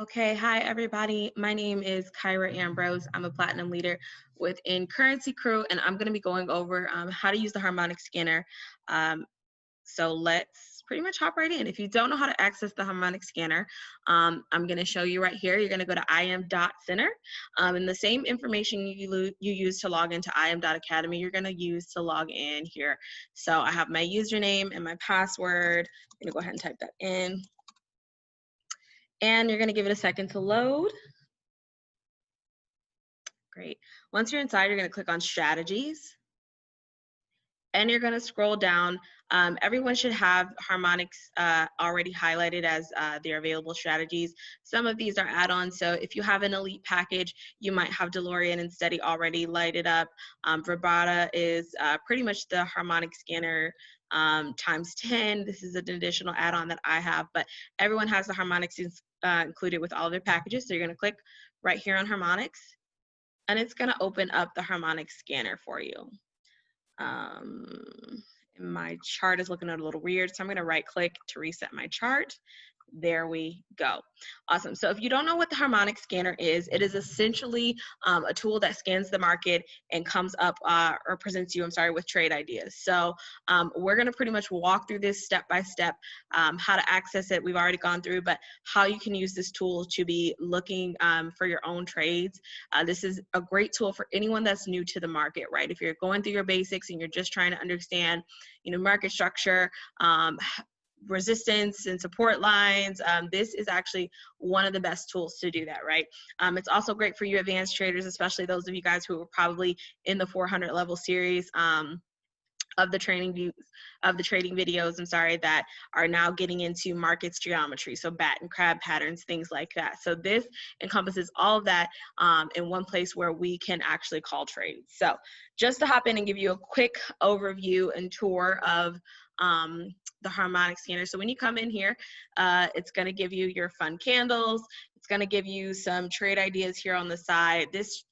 Okay, hi everybody. My name is Kyra Ambrose. I'm a platinum leader within Currency Crew, and I'm going to be going over how to use the harmonic scanner. Um, so let's pretty much hop right in. If you don't know how to access the harmonic scanner, I'm going to show you right here. You're going to go to im.center, and the same information you use to log into im.academy, you're going to use to log in here. So I have my username and my password. I'm going to go ahead and type that in. And you're going to give it a second to load. Great. Once you're inside, you're going to click on strategies and you're going to scroll down. Everyone should have harmonics already highlighted as their available strategies. Some of these are add-ons. So if you have an elite package, you might have DeLorean and Steady already lighted up. Vibrata is pretty much the harmonic scanner times 10. This is an additional add-on that I have, but everyone has the harmonics included with all of their packages. So you're going to click right here on harmonics, and it's going to open up the harmonic scanner for you. My chart is looking a little weird, so I'm going to right click to reset my chart. There we go. Awesome. So if you don't know what the harmonic scanner is, it is essentially a tool that scans the market and comes up or presents you, with trade ideas. So we're going to pretty much walk through this step by step, how to access it. We've already gone through, but how you can use this tool to be looking for your own trades. This is a great tool for anyone that's new to the market, right? If you're going through your basics and you're just trying to understand, market structure, resistance and support lines, this is actually one of the best tools to do that, right? It's also great for you advanced traders, especially those of you guys who are probably in the 400 level series of the trading videos, that are now getting into markets geometry, so bat and crab patterns, things like that. So this encompasses all of that in one place where we can actually call trades. So just to hop in and give you a quick overview and tour of the harmonic scanner. So when you come in here, it's going to give you your fun candles. It's going to give you some trade ideas here on the side. This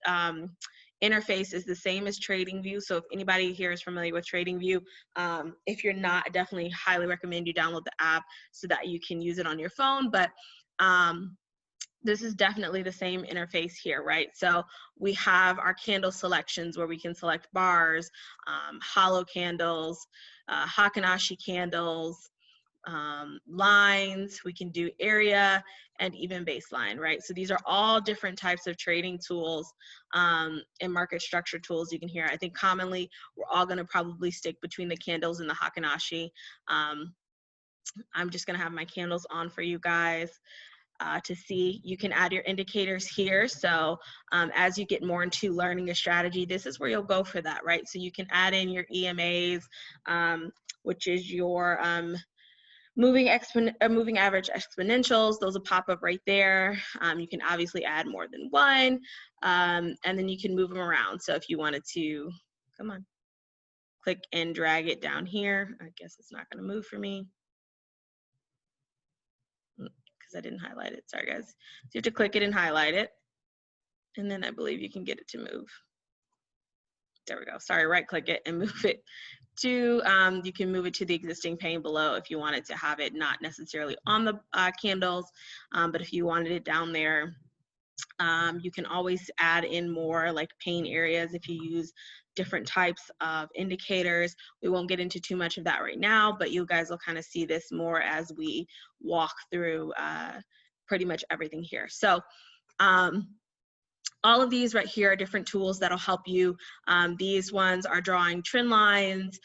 interface is the same as TradingView. So if anybody here is familiar with TradingView, if you're not, I definitely highly recommend you download the app so that you can use it on your phone. But this is definitely the same interface here, right? So we have our candle selections where we can select bars, hollow candles, Hakanashi candles, lines, we can do area, and even baseline, right? So these are all different types of trading tools and market structure tools you can hear. I think commonly we're all going to probably stick between the candles and the Hakanashi. I'm just going to have my candles on for you guys. To see. You can add your indicators here. So as you get more into learning a strategy, this is where you'll go for that, right? So you can add in your EMAs, which is your moving average exponentials. Those will pop up right there. You can obviously add more than one, and then you can move them around. So if you wanted to, click and drag it down here. I guess it's not going to move for me. I didn't highlight it. Sorry, guys. So you have to click it and highlight it. And then I believe you can get it to move. There we go. Sorry, right click it and move it to, you can move it to the existing pane below if you wanted to have it not necessarily on the candles, but if you wanted it down there, you can always add in more like pane areas if you use different types of indicators. We won't get into too much of that right now, but you guys will kind of see this more as we walk through pretty much everything here. So all of these right here are different tools that'll help you. These ones are drawing trend lines,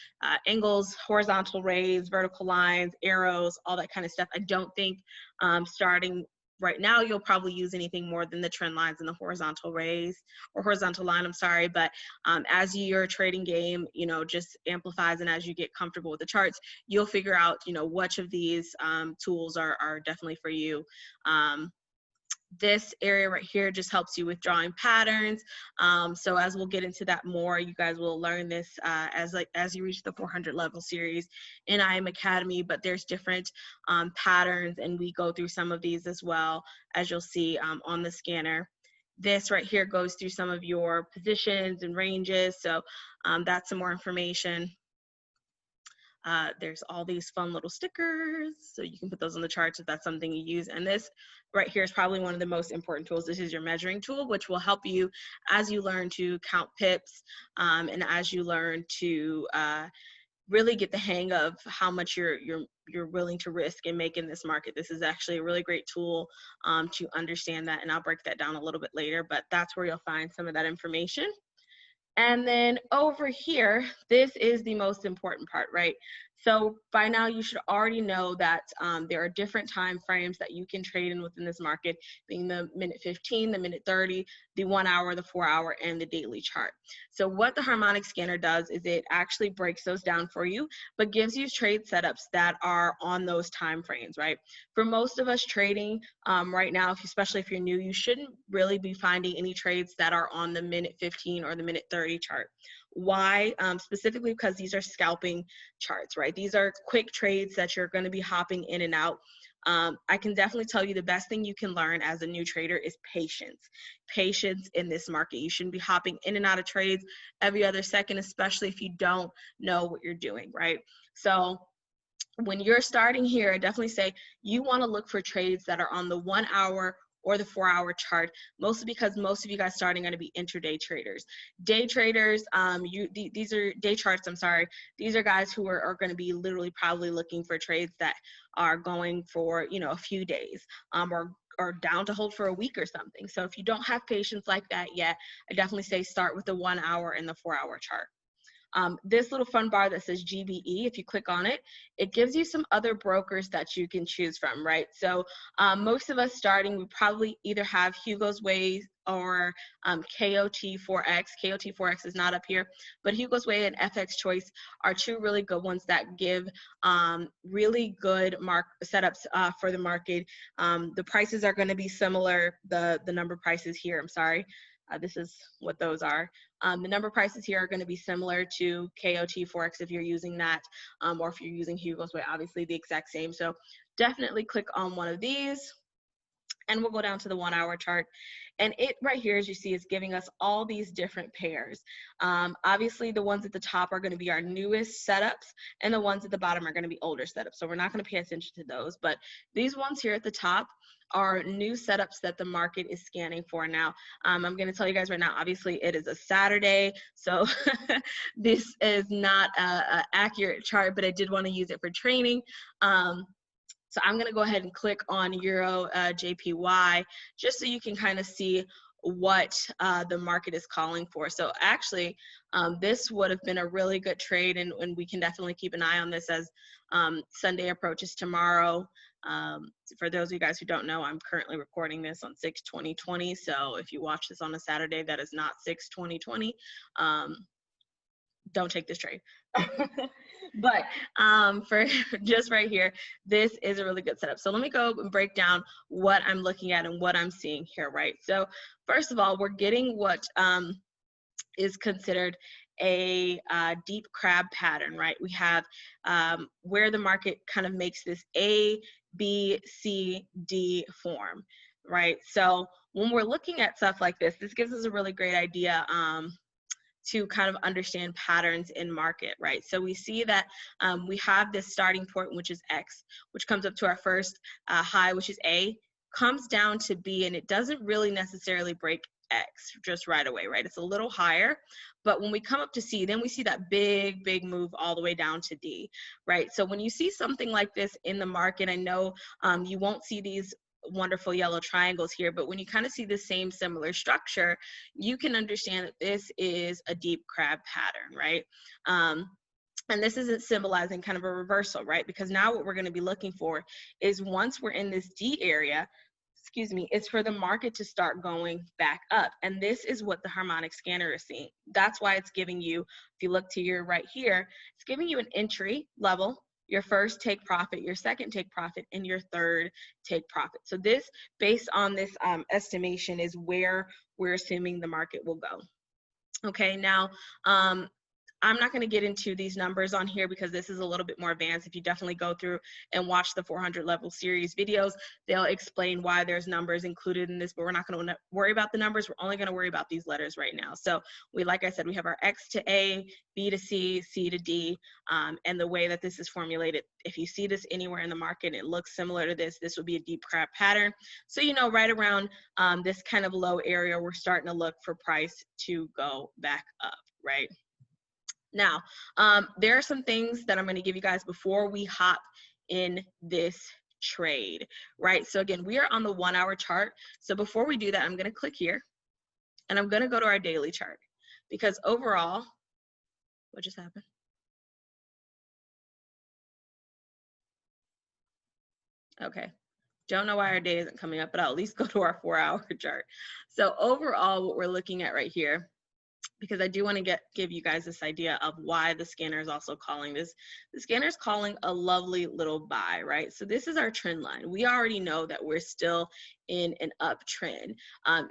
angles, horizontal rays, vertical lines, arrows, all that kind of stuff. I don't think starting right now you'll probably use anything more than the trend lines and the horizontal rays, or horizontal line, I'm sorry. But as your trading game, just amplifies, and as you get comfortable with the charts, you'll figure out, which of these tools are definitely for you. This area right here just helps you with drawing patterns. So as we'll get into that more, you guys will learn this as you reach the 400 level series in IM Academy, but there's different patterns, and we go through some of these as well, as you'll see on the scanner. This right here goes through some of your positions and ranges. So that's some more information. There's all these fun little stickers, so you can put those on the charts if that's something you use. And this right here is probably one of the most important tools. This is your measuring tool, which will help you as you learn to count pips, and as you learn to really get the hang of how much you're willing to risk and make in this market. This is actually a really great tool to understand that, and I'll break that down a little bit later, but that's where you'll find some of that information. And then over here, this is the most important part, right? So by now you should already know that there are different time frames that you can trade in within this market, being the minute 15, the minute 30, the 1 hour, the 4 hour, and the daily chart. So what the Harmonic scanner does is it actually breaks those down for you, but gives you trade setups that are on those time frames, right? For most of us trading right now, especially if you're new, you shouldn't really be finding any trades that are on the minute 15 or the minute 30 chart. Why? Specifically because these are scalping charts, right? These are quick trades that you're going to be hopping in and out. I can definitely tell you the best thing you can learn as a new trader is patience. Patience in this market. You shouldn't be hopping in and out of trades every other second, especially if you don't know what you're doing, right? So when you're starting here, I definitely say you want to look for trades that are on the 1 hour or the 4 hour chart, mostly because most of you guys starting are going to be intraday traders. Day traders, these are day charts, I'm sorry. These are guys who are going to be literally probably looking for trades that are going for, you know, a few days or down to hold for a week or something. So if you don't have patience like that yet, I definitely say start with the 1 hour and the 4 hour chart. This little fun bar that says GBE, if you click on it, it gives you some other brokers that you can choose from, right? So most of us starting, we probably either have Hugo's Way or KOT4X. KOT4X is not up here, but Hugo's Way and FX Choice are two really good ones that give really good setups for the market. The prices are going to be similar, the number prices here, I'm sorry. This is what those are. The number prices here are going to be similar to KOT4X if you're using that, or if you're using Hugo's Way, obviously the exact same. So definitely click on one of these, and we'll go down to the 1 hour chart. And it right here, as you see, is giving us all these different pairs. Obviously, the ones at the top are going to be our newest setups, and the ones at the bottom are going to be older setups. So we're not going to pay attention to those. But these ones here at the top are new setups that the market is scanning for now. I'm going to tell you guys right now, obviously it is a Saturday, so this is not an accurate chart, but I did want to use it for training. So I'm going to go ahead and click on Euro JPY just so you can kind of see what the market is calling for. So actually, this would have been a really good trade, and we can definitely keep an eye on this as Sunday approaches tomorrow. For those of you guys who don't know, I'm currently recording this on 6/20/20. So if you watch this on a Saturday that is not 6/20/20, don't take this trade. But for just right here, this is a really good setup. So let me go and break down what I'm looking at and what I'm seeing here, right? So first of all, we're getting what is considered a deep crab pattern, right? We have where the market kind of makes this A, B, C, D form, right? So when we're looking at stuff like this gives us a really great idea to kind of understand patterns in market, right? So we see that we have this starting point, which is X, which comes up to our first high, which is A, comes down to B, and it doesn't really necessarily break X just right away, right? It's a little higher, but when we come up to C, then we see that big move all the way down to D, right? So when you see something like this in the market, I know you won't see these wonderful yellow triangles here, but when you kind of see the same similar structure, you can understand that this is a deep crab pattern, right? And this isn't symbolizing kind of a reversal, right? Because now what we're going to be looking for is once we're in this D area, excuse me, it's for the market to start going back up. And this is what the Harmonic scanner is seeing. That's why it's giving you, if you look to your right here, it's giving you an entry level, your first take profit, your second take profit, and your third take profit. So this, based on this estimation, is where we're assuming the market will go. Okay, now I'm not going to get into these numbers on here because this is a little bit more advanced. If you definitely go through and watch the 400 level series videos, they'll explain why there's numbers included in this, but we're not going to worry about the numbers. We're only going to worry about these letters right now. So we, like I said, we have our X to A, B to C, C to D, and the way that this is formulated. If you see this anywhere in the market, it looks similar to this. This would be a deep crab pattern. So, you know, right around this kind of low area, we're starting to look for price to go back up, right? Now, there are some things that I'm going to give you guys before we hop in this trade, right? So again, we are on the 1 hour chart. So before we do that, I'm going to click here and I'm going to go to our daily chart, because overall, what just happened? Okay. Don't know why our day isn't coming up, but I'll at least go to our 4 hour chart. So overall, what we're looking at right here, because I do want to give you guys this idea of why the scanner is also calling this. The scanner is calling a lovely little buy, right? So this is our trend line. We already know that we're still in an uptrend.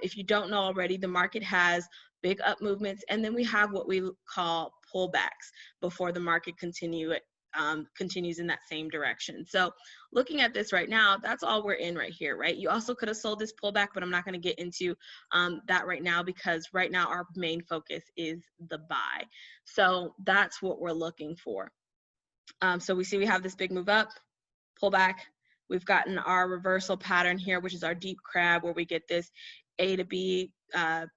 If you don't know already, the market has big up movements, and then we have what we call pullbacks before the market continues in that same direction. So looking at this right now, that's all we're in right here, right? You also could have sold this pullback, but I'm not going to get into that right now, because right now our main focus is the buy. So that's what we're looking for. So we see we have this big move up, pullback. We've gotten our reversal pattern here, which is our deep crab, where we get this A to B,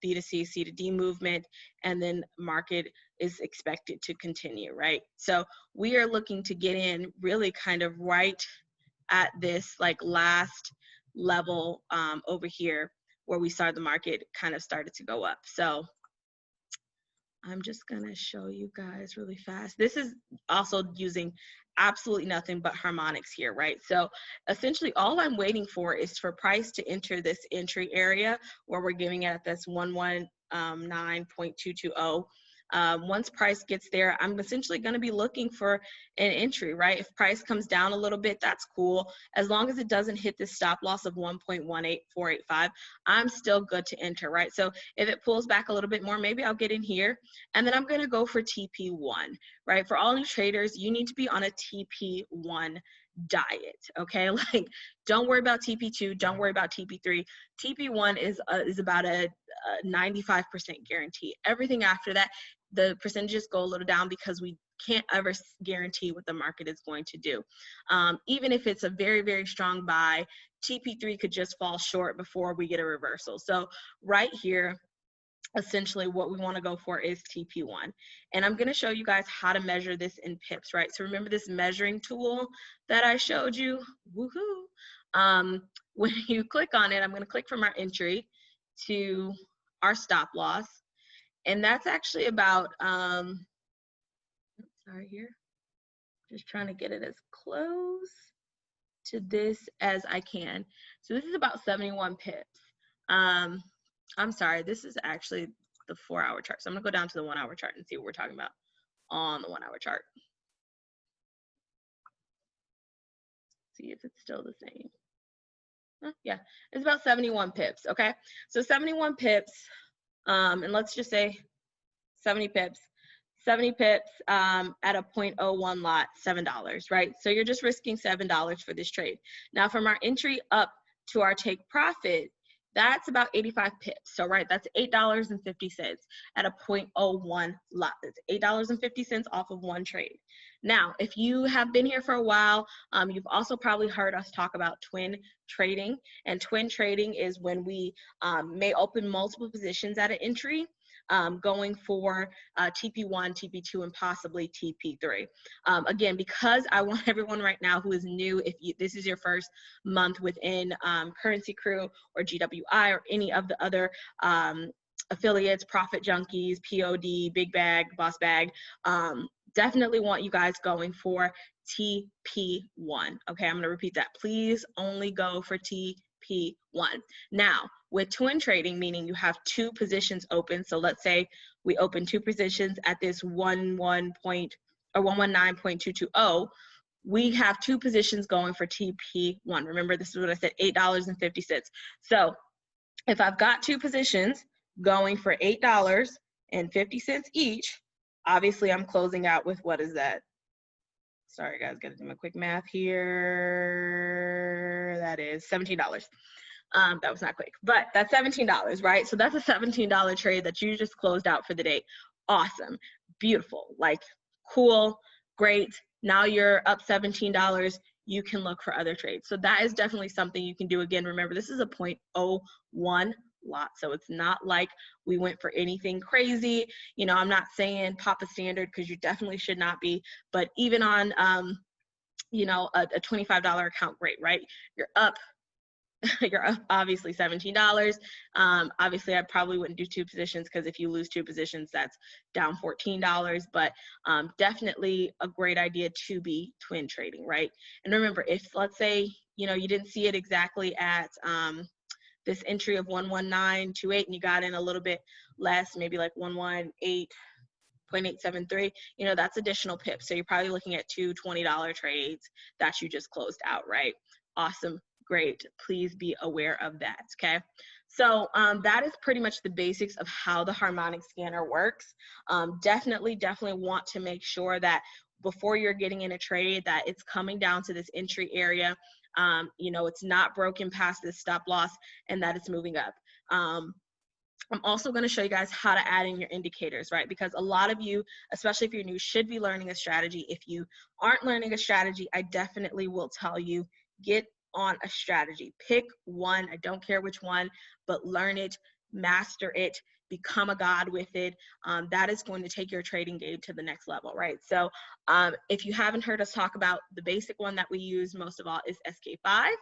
B to C, C to D movement, and then market is expected to continue, right? So we are looking to get in really kind of right at this like last level over here, where we saw the market kind of started to go up. So I'm just gonna show you guys really fast. This is also using absolutely nothing but harmonics here, right? So essentially all I'm waiting for is for price to enter this entry area where we're giving it at this 119.220. Once price gets there, I'm essentially going to be looking for an entry, right? If price comes down a little bit, that's cool. As long as it doesn't hit the stop loss of 1.18485, I'm still good to enter, right? So if it pulls back a little bit more, maybe I'll get in here, and then I'm going to go for TP1, right? For all new traders, you need to be on a TP1 diet, okay? Like, don't worry about TP2, don't worry about TP3. TP1 is about a 95% guarantee. Everything after that, the percentages go a little down because we can't ever guarantee what the market is going to do. Even if it's a very, very strong buy, TP3 could just fall short before we get a reversal. So right here, essentially what we want to go for is TP1. And I'm going to show you guys how to measure this in pips, right? So remember this measuring tool that I showed you? Woohoo! When you click on it, I'm going to click from our entry to our stop loss. And that's actually about, sorry here, just trying to get it as close to this as I can. So this is about 71 pips. I'm sorry, this is actually the 4 hour chart. So I'm gonna go down to the 1 hour chart and see what we're talking about on the 1 hour chart. See if it's still the same. Yeah, it's about 71 pips, okay? So 71 pips, and let's just say 70 pips. 70 pips at a 0.01 lot, $7, right? So you're just risking $7 for this trade. Now from our entry up to our take profit, that's about 85 pips. So right, that's $8.50 at a 0.01 lot. That's $8.50 off of one trade. Now, if you have been here for a while, you've also probably heard us talk about twin trading. And twin trading is when we may open multiple positions at an entry, going for TP1, TP2, and possibly TP3. Again, because I want everyone right now who is new, if this is your first month within Currency Crew or GWI or any of the other affiliates, Profit Junkies, POD, Big Bag, Boss Bag, definitely want you guys going for TP1. Okay, I'm going to repeat that. Please only go for TP1. Now, with twin trading, meaning you have two positions open. So let's say we open two positions at this 119.220. We have two positions going for TP1. Remember, this is what I said, $8.50. So if I've got two positions going for $8.50 each, Obviously, I'm closing out with, what is that? Sorry, guys, gotta do my quick math here. That is $17. That was not quick, but that's $17, right? So that's a $17 trade that you just closed out for the day. Awesome, beautiful, like cool, great. Now you're up $17. You can look for other trades. So that is definitely something you can do. Again, remember, this is a 0.01 lot. So it's not like we went for anything crazy. You know, I'm not saying pop a standard, because you definitely should not be, but even on, you know, a $25 account, great, right? You're up. You're up obviously $17. Obviously, I probably wouldn't do 2 positions, because if you lose 2 positions, that's down $14. But definitely a great idea to be twin trading, right? And remember, if let's say, you know, you didn't see it exactly at this entry of 11928, and you got in a little bit less, maybe like 118.873, you know, that's additional pips. So you're probably looking at 2 $20 trades that you just closed out, right? Awesome. Great. Please be aware of that. Okay. So that is pretty much the basics of how the harmonic scanner works. Definitely want to make sure that before you're getting in a trade, that it's coming down to this entry area. You know, it's not broken past this stop loss, and that it's moving up. I'm also going to show you guys how to add in your indicators, right? Because a lot of you, especially if you're new, should be learning a strategy. If you aren't learning a strategy, I definitely will tell you, get on a strategy. Pick one. I don't care which one, but learn it, master it, become a god with it. That is going to take your trading game to the next level, right? So if you haven't heard us talk about, the basic one that we use most of all is SK5,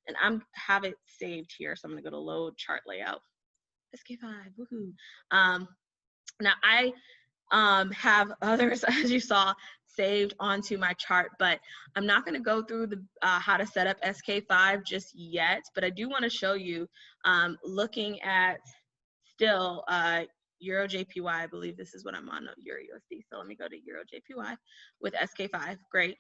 and I have it saved here. So I'm going to go to load chart layout. SK5, woohoo. Now I have others, as you saw, saved onto my chart, but I'm not going to go through the how to set up SK5 just yet, but I do want to show you looking at still Euro JPY. I believe this is what I'm on, Euro USD. So let me go to Euro JPY with SK5. Great.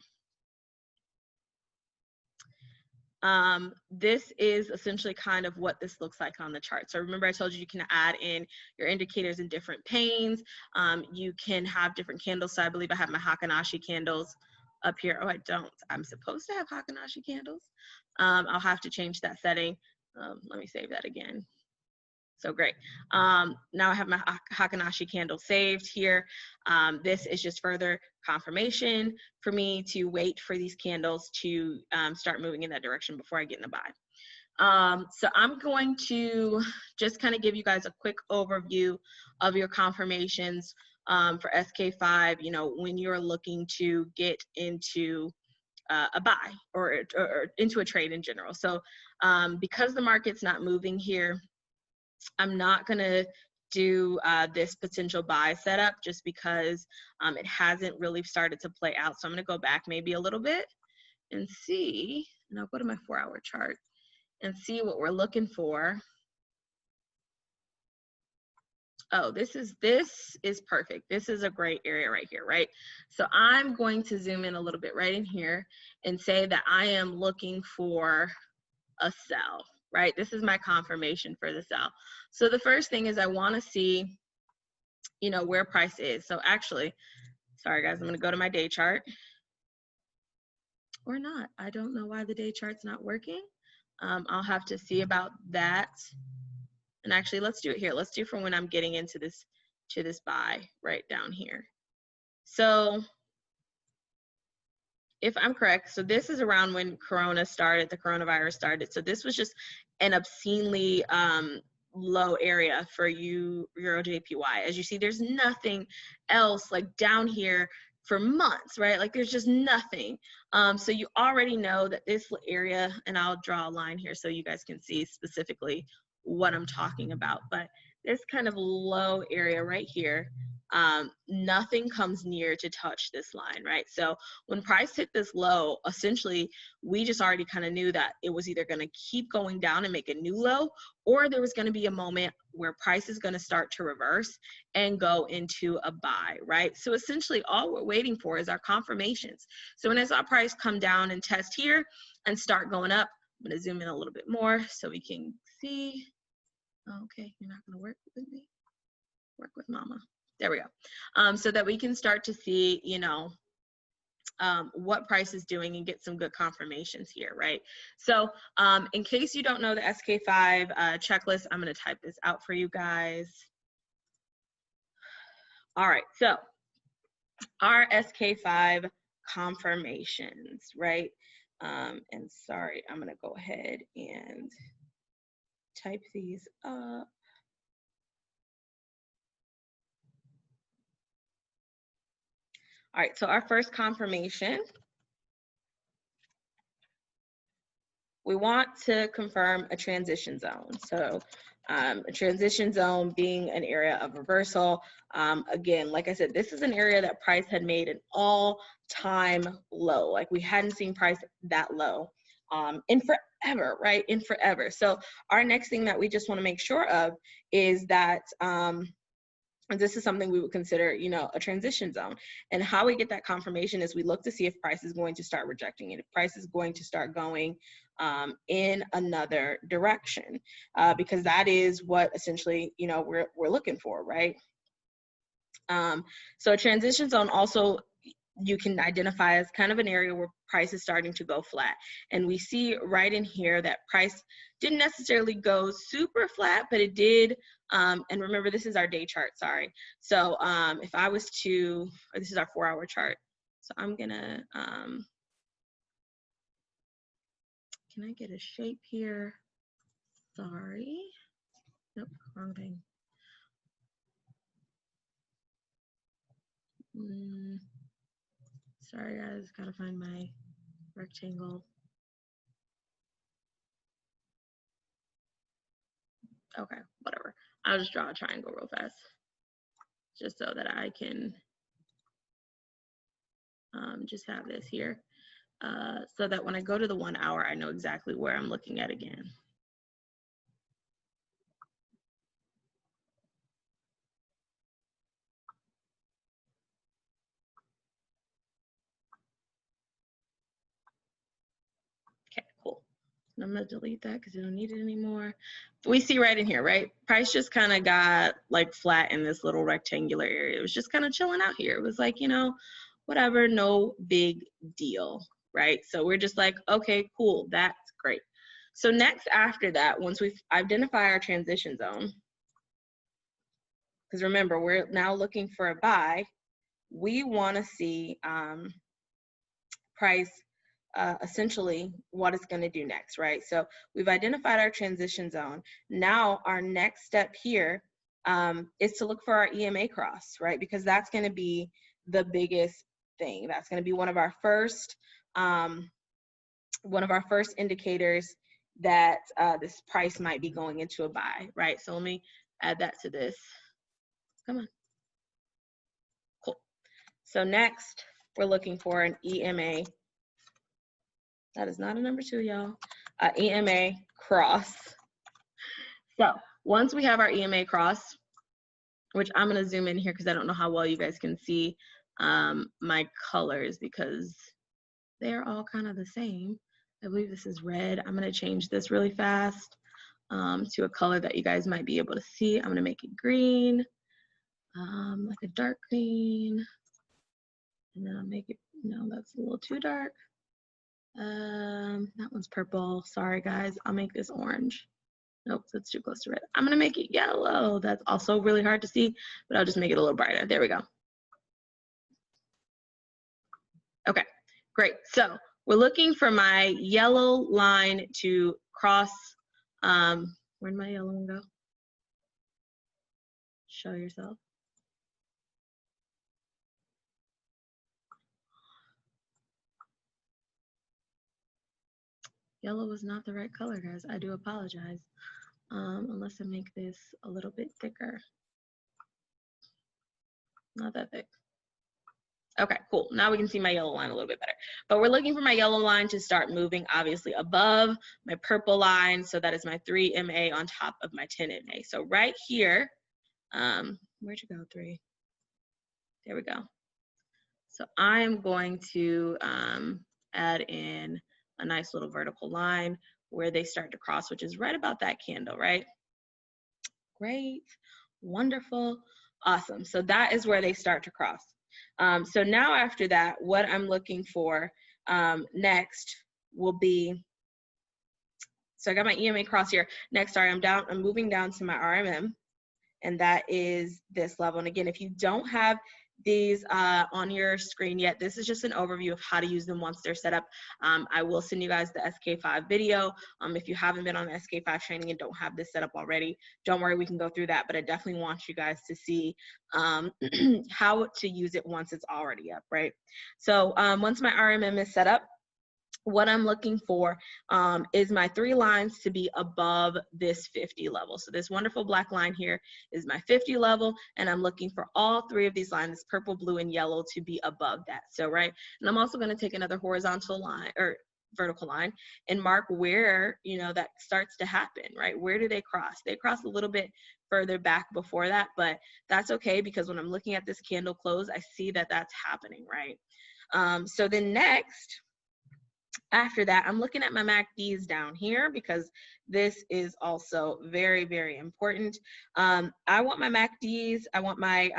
This is essentially kind of what this looks like on the chart. So remember, I told you you can add in your indicators in different panes. You can have different candles. So I believe I have my Hakanashi candles up here. Oh, I don't. I'm supposed to have Hakanashi candles. I'll have to change that setting. Let me save that again. So great. Now I have my Hakanashi candle saved here. This is just further confirmation for me to wait for these candles to start moving in that direction before I get in a buy. So I'm going to just kind of give you guys a quick overview of your confirmations for SK5, you know, when you're looking to get into a buy or into a trade in general. So because the market's not moving here, I'm not going to do this potential buy setup just because it hasn't really started to play out. So I'm going to go back maybe a little bit and see, and I'll go to my 4-hour chart and see what we're looking for. Oh, this is perfect. This is a great area right here, right? So I'm going to zoom in a little bit right in here and say that I am looking for a sell, right? This is my confirmation for the sell. So the first thing is I want to see, you know, where price is. So actually, sorry guys, I'm going to go to my day chart. Or not. I don't know why the day chart's not working. I'll have to see about that. And actually, let's do it here. Let's do from when I'm getting into this to this buy right down here. So if I'm correct, so this is around when Corona started, the coronavirus started. So this was just an obscenely low area for Euro JPY. As you see, there's nothing else like down here for months, right? Like there's just nothing. So you already know that this area, and I'll draw a line here so you guys can see specifically what I'm talking about. But this kind of low area right here, nothing comes near to touch this line, right? So when price hit this low, essentially, we just already kind of knew that it was either going to keep going down and make a new low, or there was going to be a moment where price is going to start to reverse and go into a buy, right? So essentially, all we're waiting for is our confirmations. So when I saw price come down and test here and start going up, I'm going to zoom in a little bit more so we can see. Okay, you're not going to work with me. Work with mama. There we go. So that we can start to see, you know, what price is doing and get some good confirmations here, right? So in case you don't know the SK5 checklist, I'm going to type this out for you guys. All right, so our SK5 confirmations, right? And sorry, I'm going to go ahead and type these up. All right, so our first confirmation, we want to confirm a transition zone. So a transition zone being an area of reversal. Again, like I said, this is an area that price had made an all-time low. Like we hadn't seen price that low in forever, right? In forever. So our next thing that we just want to make sure of is that this is something we would consider, you know, a transition zone. And how we get that confirmation is we look to see if price is going to start rejecting it, if price is going to start going in another direction, because that is what essentially, you know, we're looking for, right? So a transition zone also you can identify as kind of an area where price is starting to go flat. And we see right in here that price didn't necessarily go super flat, but it did. And remember, this is our day chart, sorry. So if I was to, or this is our 4-hour chart. So I'm gonna, can I get a shape here? Sorry. Nope, wrong thing. Sorry guys, gotta find my rectangle. Okay, whatever. I'll just draw a triangle real fast, just so that I can just have this here, so that when I go to the 1 hour, I know exactly where I'm looking at again. Okay, cool. And I'm gonna delete that because I don't need it anymore. We see right in here, right? Price just kind of got like flat in this little rectangular area. It was just kind of chilling out here. It was like, you know, whatever, no big deal, right? So we're just like, okay, cool, that's great. So next after that, once we've identified our transition zone, because remember, we're now looking for a buy, we want to see price essentially what it's going to do next, right? So we've identified our transition zone. Now our next step here is to look for our EMA cross, right? Because that's going to be the biggest thing. That's going to be one of our first indicators that this price might be going into a buy, right? So let me add that to this. Come on. Cool. So next, we're looking for an EMA. That is not a number 2, y'all. EMA cross. So once we have our EMA cross, which I'm going to zoom in here because I don't know how well you guys can see my colors because they're all kind of the same. I believe this is red. I'm going to change this really fast to a color that you guys might be able to see. I'm going to make it green, like a dark green. And then I'll make it, no, that's a little too dark. That one's purple. Sorry, guys. I'll make this orange. Nope, that's too close to red. I'm going to make it yellow. That's also really hard to see, but I'll just make it a little brighter. There we go. Okay, great. So we're looking for my yellow line to cross. Where'd my yellow one go? Show yourself. Yellow was not the right color, guys. I do apologize. Unless I make this a little bit thicker. Not that thick. Okay, cool. Now we can see my yellow line a little bit better. But we're looking for my yellow line to start moving, obviously, above my purple line. So that is my 3 MA on top of my 10 MA. So right here, where'd you go, 3? There we go. So I'm going to add in a nice little vertical line where they start to cross, which is right about that candle, right? Great, wonderful. Awesome. So that is where they start to cross. So now after that, what I'm looking for next will be, so I got my EMA cross here. Next, sorry, I'm moving down to my RMM, and that is this level. And again, if you don't have these on your screen yet, this is just an overview of how to use them once they're set up. I will send you guys the SK5 video. If you haven't been on the SK5 training and don't have this set up already, don't worry, we can go through that, but I definitely want you guys to see how to use it once it's already up, right? So once my RMM is set up, what I'm looking for is my 3 lines to be above this 50 level. So this wonderful black line here is my 50 level, and I'm looking for all 3 of these lines, purple, blue, and yellow, to be above that. So, right, and I'm also gonna take another horizontal line, or vertical line, and mark where, you know, that starts to happen, right? Where do they cross? They cross a little bit further back before that, but that's okay, because when I'm looking at this candle close, I see that that's happening, right? So then next, after that, I'm looking at my MACDs down here, because this is also very, very important. I want my MACDs, I want my,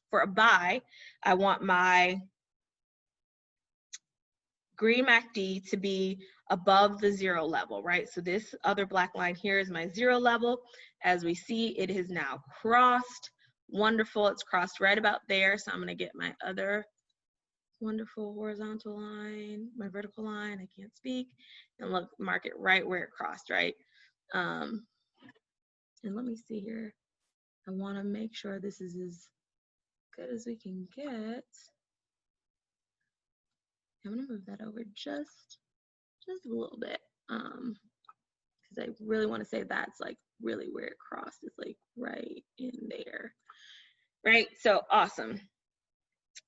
for a buy, I want my green MACD to be above the 0 level, right? So this other black line here is my 0 level. As we see, it is now crossed. Wonderful, it's crossed right about there. So I'm gonna get my other wonderful horizontal line, my vertical line, I can't speak, and look, mark it right where it crossed, right? And let me see here. I want to make sure this is as good as we can get. I'm gonna move that over just a little bit, because I really want to say that's like really where it crossed, is like right in there, right? So awesome.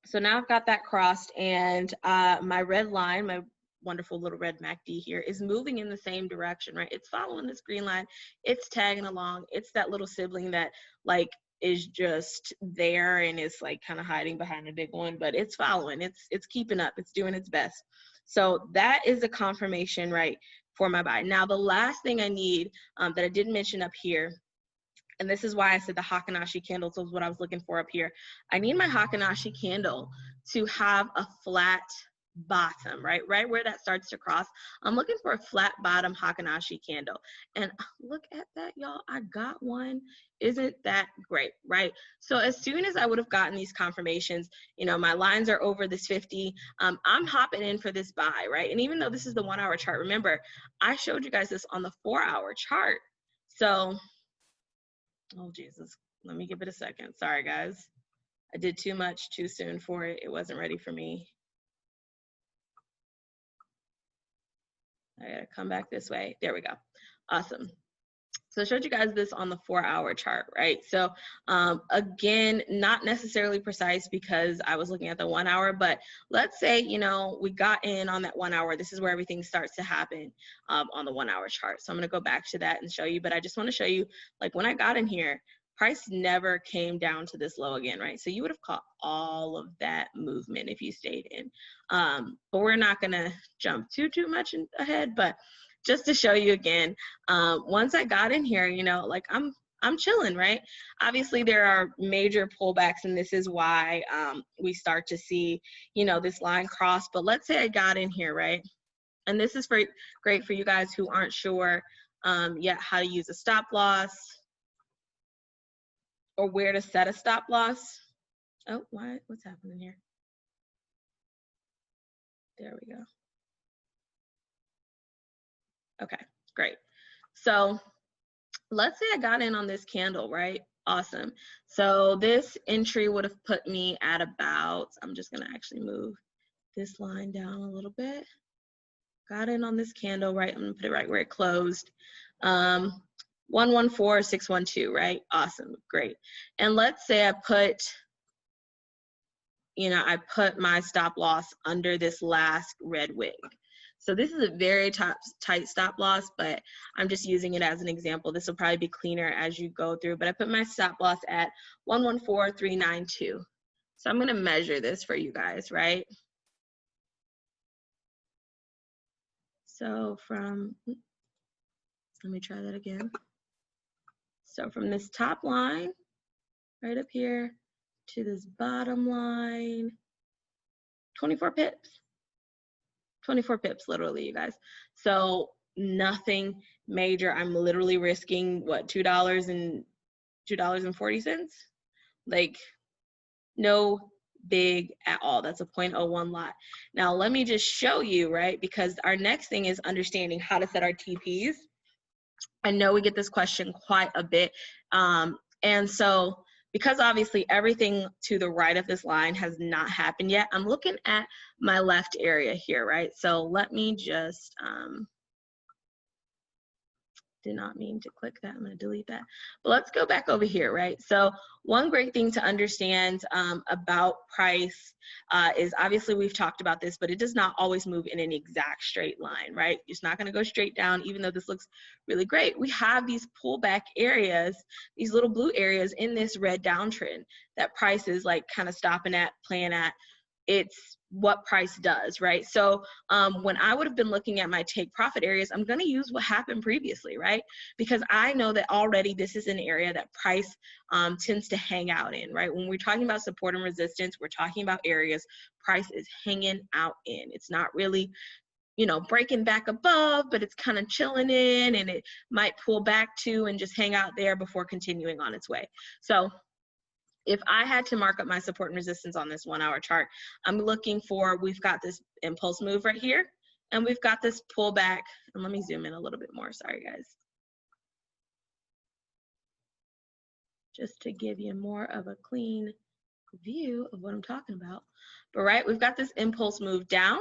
So now I've got that crossed, and my red line, my wonderful little red MACD here, is moving in the same direction, right? It's following this green line, it's tagging along, it's that little sibling that like is just there and is like kind of hiding behind a big one, but it's following, it's keeping up, it's doing its best. So that is a confirmation, right, for my buy. Now the last thing I need that I didn't mention up here, and this is why I said the Hakanashi candles was what I was looking for up here. I need my Hakanashi candle to have a flat bottom, right? Right where that starts to cross. I'm looking for a flat bottom Hakanashi candle. And look at that, y'all. I got one. Isn't that great, right? So as soon as I would have gotten these confirmations, you know, my lines are over this 50, I'm hopping in for this buy, right? And even though this is the 1 hour chart, remember, I showed you guys this on the 4 hour chart. So, oh, Jesus, let me give it a second. Sorry, guys. I did too much too soon for it. It wasn't ready for me. I gotta come back this way. There we go. Awesome. So I showed you guys this on the 4 hour chart, right? So again, not necessarily precise because I was looking at the 1 hour, but let's say, you know, we got in on that 1 hour. This is where everything starts to happen on the 1 hour chart. So I'm gonna go back to that and show you, but I just wanna show you, like when I got in here, price never came down to this low again, right? So you would have caught all of that movement if you stayed in. But we're not gonna jump too much ahead, but just to show you again, once I got in here, you know, like I'm chilling, right? Obviously there are major pullbacks, and this is why we start to see, you know, this line cross. But let's say I got in here, right? And this is great for you guys who aren't sure yet how to use a stop loss or where to set a stop loss. Oh, what's happening here? There we go. Okay, great. So let's say I got in on this candle, right? Awesome. So this entry would have put me at about, I'm just gonna actually move this line down a little bit. Got in on this candle, right? I'm gonna put it right where it closed. 114612, right? Awesome, great. And let's say I put, you know, I put my stop loss under this last red wick. So this is a very tight stop loss, but I'm just using it as an example. This will probably be cleaner as you go through, but I put my stop loss at 114392. So I'm gonna measure this for you guys, right? So from, let me try that again. So from this top line right up here to this bottom line. 24 pips. 24 pips, literally, you guys. So nothing major. I'm literally risking what, $2.40? Like, no big at all. That's a 0.01 lot. Now let me just show you, right? Because our next thing is understanding how to set our TPs. I know we get this question quite a bit. And so because obviously everything to the right of this line has not happened yet, I'm looking at my left area here, right? So let me just, did not mean to click that. I'm going to delete that. But let's go back over here, right? So one great thing to understand about price is obviously we've talked about this, but it does not always move in an exact straight line, right? It's not going to go straight down, even though this looks really great. We have these pullback areas, these little blue areas in this red downtrend that price is like kind of stopping at, playing at. It's what price does, right? So when I would have been looking at my take profit areas, I'm going to use what happened previously, right? Because I know that already this is an area that price tends to hang out in, right? When we're talking about support and resistance, we're talking about areas price is hanging out in. It's not really, you know, breaking back above, but it's kind of chilling in, and it might pull back to and just hang out there before continuing on its way. So if I had to mark up my support and resistance on this 1 hour chart, I'm looking for, we've got this impulse move right here, and we've got this pullback. And let me zoom in a little bit more, sorry guys. Just to give you more of a clean view of what I'm talking about. But right, we've got this impulse move down.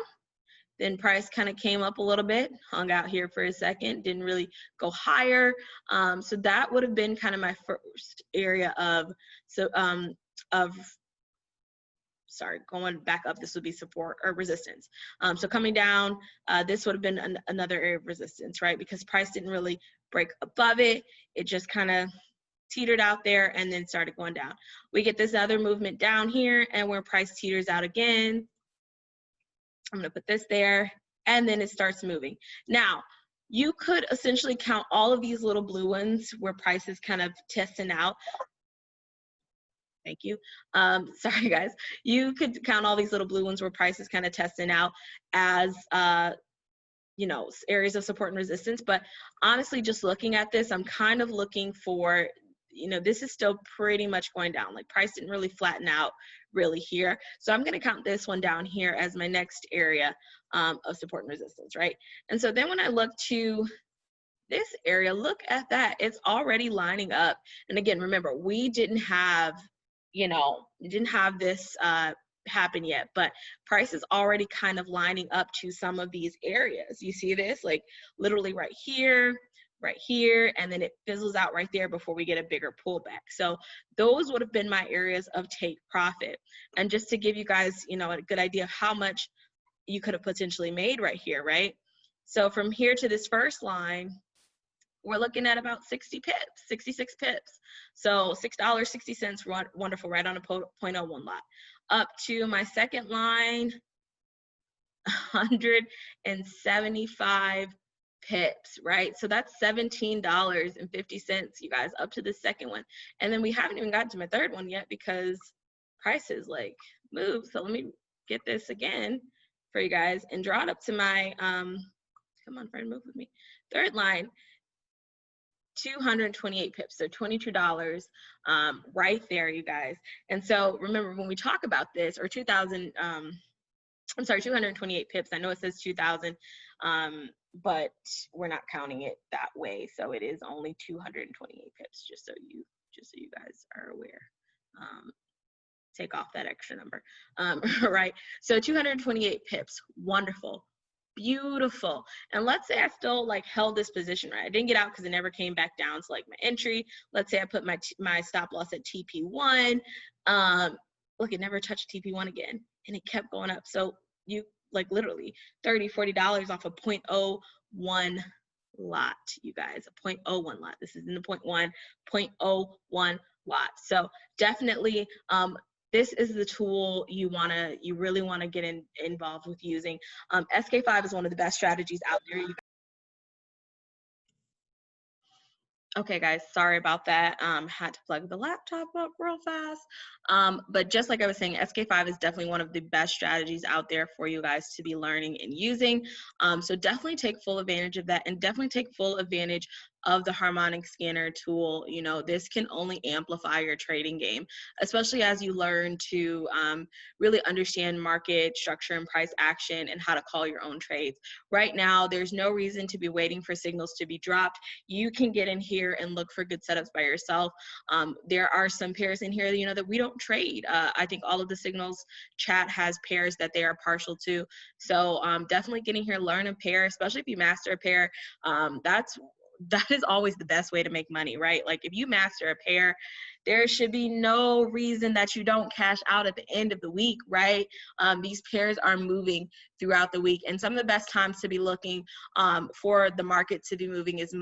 Then price kind of came up a little bit, hung out here for a second, didn't really go higher. So that would have been kind of my first area of, going back up, this would be support or resistance. So coming down, this would have been another area of resistance, right? Because price didn't really break above it. It just kind of teetered out there and then started going down. We get this other movement down here, and where price teeters out again. I'm going to put this there, and then it starts moving. Now, you could essentially count all of these little blue ones where price is kind of testing out. Thank you. Sorry, guys. You could count all these little blue ones where price is kind of testing out as, you know, areas of support and resistance. But honestly, just looking at this, I'm kind of looking for, you know, this is still pretty much going down. Like price didn't really flatten out really here. So I'm going to count this one down here as my next area of support and resistance, right? And so then when I look to this area, look at that. It's already lining up. And again, remember, we didn't have, you know, didn't have this happen yet, but price is already kind of lining up to some of these areas. You see this, like literally right here, and then it fizzles out right there before we get a bigger pullback. So those would have been my areas of take profit. And just to give you guys, you know, a good idea of how much you could have potentially made right here, right? So from here to this first line, we're looking at about 60 pips, 66 pips. So $6.60, wonderful, right on a 0.01 lot. Up to my second line, 175 pips, right? So that's $17.50, you guys, up to the second one. And then we haven't even gotten to my third one yet because prices like move. So let me get this again for you guys and draw it up to my, come on, friend, move with me. Third line, 228 pips, so $22 right there, you guys. And so remember, when we talk about this, or 228 pips. I know it says 2,000, but we're not counting it that way. So it is only 228 pips, just so you guys are aware. Take off that extra number, right? So 228 pips, wonderful. Beautiful. And let's say I still like held this position, right? I didn't get out because it never came back down to like my entry. Let's say I put my stop loss at TP1. Look, it never touched TP1 again, and it kept going up. So you like literally $30, $40 off a 0.01 lot, you guys, a 0.01 lot. This is in the 0.01 lot. So definitely, this is the tool you really want to get involved with using. SK5 is one of the best strategies out there. Okay, guys, sorry about that. Had to plug the laptop up real fast. But just like I was saying, SK5 is definitely one of the best strategies out there for you guys to be learning and using. So definitely take full advantage of that, and definitely take full advantage of the Harmonic scanner tool. You know, this can only amplify your trading game, especially as you learn to really understand market structure and price action and how to call your own trades. Right now, there's no reason to be waiting for signals to be dropped. You can get in here and look for good setups by yourself. There are some pairs in here, you know, that we don't trade. I think all of the signals chat has pairs that they are partial to. So definitely getting here, learn a pair, especially if you master a pair. That is always the best way to make money, right? Like if you master a pair, there should be no reason that you don't cash out at the end of the week, right? These pairs are moving throughout the week, and some of the best times to be looking for the market to be moving is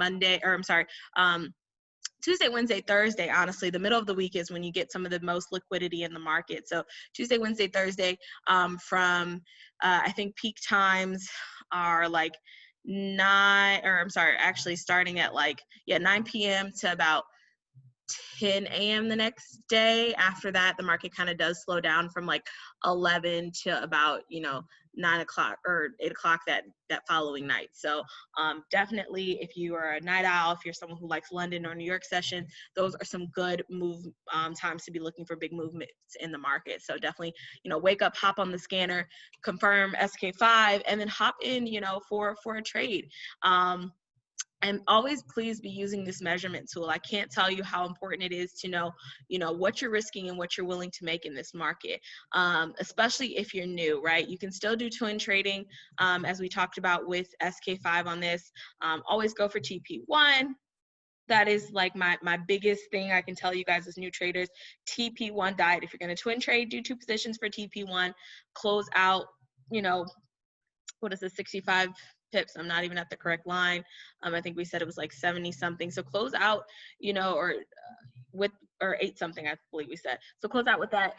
Tuesday, Wednesday, Thursday. Honestly, the middle of the week is when you get some of the most liquidity in the market. So Tuesday, Wednesday, Thursday, from I think peak times are like actually starting at 9 p.m. to about 10 a.m. the next day. After that, the market kind of does slow down from like 11 to about 9 o'clock or 8 o'clock that following night. So definitely, if you are a night owl, if you're someone who likes London or New York session, those are some good times to be looking for big movements in the market. So definitely, wake up, hop on the scanner, confirm SK5, and then hop in, for a trade. And always please be using this measurement tool. I can't tell you how important it is to know, what you're risking and what you're willing to make in this market, especially if you're new, right? You can still do twin trading, as we talked about with SK5 on this. Always go for TP1. That is like my biggest thing I can tell you guys as new traders. TP1 diet. If you're going to twin trade, do 2 positions for TP1, close out, what is it, 65 pips. I'm not even at the correct line. I think we said it was like 70 something. So close out, or with, or 8 something, I believe we said. So close out with that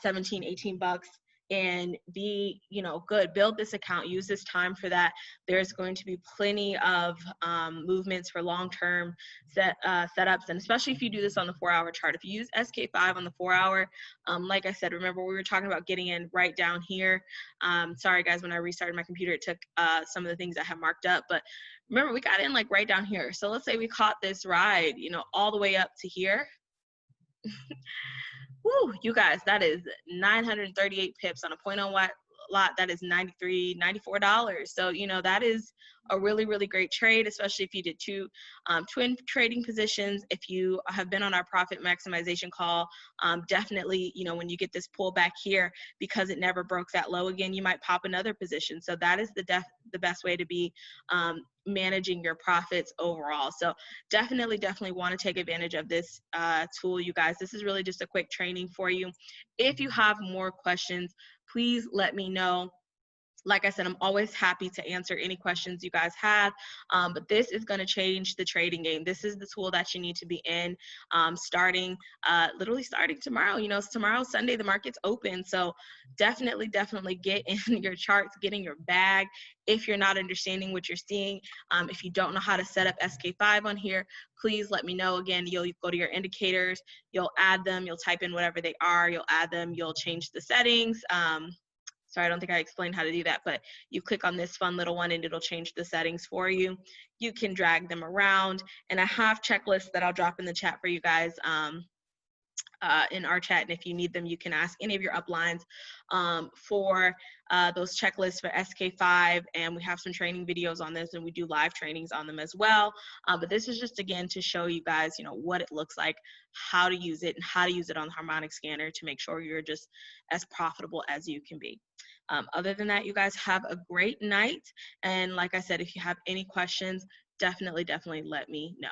17, 18 bucks, and be, good. Build this account, use this time for that. There's going to be plenty of movements for long-term setups, and especially if you do this on the 4-hour chart. If you use SK5 on the 4-hour, like I said, remember we were talking about getting in right down here. Sorry guys, when I restarted my computer, it took some of the things I had marked up, but remember we got in like right down here. So let's say we caught this ride, all the way up to here. Woo, you guys, that is 938 pips on a 0.01 lot. That is $93, $94. So, that is a really, really great trade, especially if you did 2 twin trading positions. If you have been on our profit maximization call, definitely, when you get this pullback here, because it never broke that low again, you might pop another position. So that is the best way to be managing your profits overall. So definitely want to take advantage of this tool, you guys. This is really just a quick training for you. If you have more questions, please let me know. Like I said, I'm always happy to answer any questions you guys have, but this is going to change the trading game. This is the tool that you need to be in, literally starting tomorrow. Tomorrow's Sunday, the market's open. So definitely get in your charts, get in your bag. If you're not understanding what you're seeing, if you don't know how to set up SK5 on here, please let me know. Again, you'll go to your indicators, you'll add them, you'll type in whatever they are, you'll add them, you'll change the settings. Sorry, I don't think I explained how to do that, but you click on this fun little one and it'll change the settings for you. You can drag them around, and I have checklists that I'll drop in the chat for you guys in our chat, and if you need them, you can ask any of your uplines for those checklists for SK5, and we have some training videos on this, and we do live trainings on them as well. But this is just, again, to show you guys, what it looks like, how to use it, and how to use it on the Harmonic scanner to make sure you're just as profitable as you can be. Other than that, you guys have a great night, and like I said, if you have any questions, definitely let me know.